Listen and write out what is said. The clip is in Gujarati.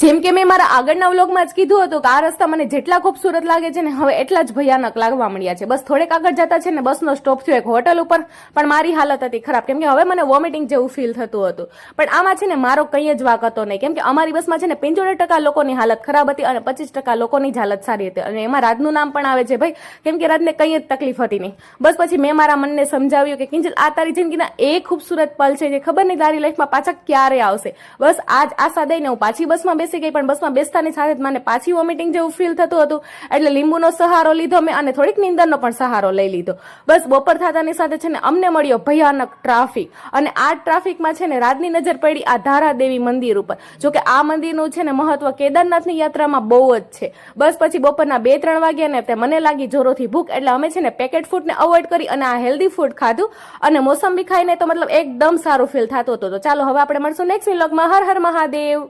જેમ કે મેં મારા આગળના વ્લોગમાં જ કીધું હતું કે આ રસ્તા મને જેટલા ખૂબસૂરત લાગે છે ને હવે એટલા જ ભયાનક લાગવા મળ્યા છે. બસ થોડેક આગળ જતા છે ને બસનો સ્ટોપ થયો એક હોટલ ઉપર, પણ મારી હાલત હતી ખરાબ, કેમ કે હવે મને વોમિટિંગ જેવું ફીલ થતું હતું. પણ આમાં છે ને મારો કંઈ જ વાક હતો નહીં, કેમ કે અમારી બસમાં છે ને 75% લોકોની હાલત ખરાબ હતી અને 25% લોકોની જ હાલત સારી હતી. અને એમાં રાજનું નામ પણ આવે છે ભાઈ, કેમ કે રાજને કંઈ જ તકલીફ હતી નહીં. બસ પછી મેં મારા મનને સમજાવ્યું કે કિંજલ, આ તારી જિંદગીના એ ખૂબસૂરત પલ છે જે ખબર નહીં તારી લાઈફમાં પાછા ક્યારે આવશે. બસ આજ આશા દઈને હું પાછી બસમાં બેસી ગઈ, પણ બસમાં બેસતાની સાથે જ મને પાછી વોમિટિંગ જેવું ફીલ થતું હતું. એટલે લીંબુનો સહારો લીધો મેં અને થોડીક નીંદરનો પણ સહારો લઈ લીધો. બસ બપોર થતાની સાથે છે ને અમને મળ્યો ભયાનક ટ્રાફિક, અને આ ટ્રાફિકમાં છે ને રાજની નજર પડી આ ધારાદેવી મંદિર ઉપર. જો કે આ મંદિરનું છે ને મહત્વ કેદારનાથની યાત્રામાં બહુ જ છે. બસ પછી બપોરના 2-3 વાગ્યા ને તે મને લાગી જોરોથી ભૂખ, એટલે અમે છે ને પેકેટ ફૂડને અવોઇડ કરી અને આ હેલ્ધી ફૂડ ખાધું અને મોસંબી ખાઈને તો મતલબ એકદમ સારું ફીલ થતું હતું. તો ચાલો હવે આપણે મળશું નેક્સ્ટ વ્લોગમાં. હર હર મહાદેવ.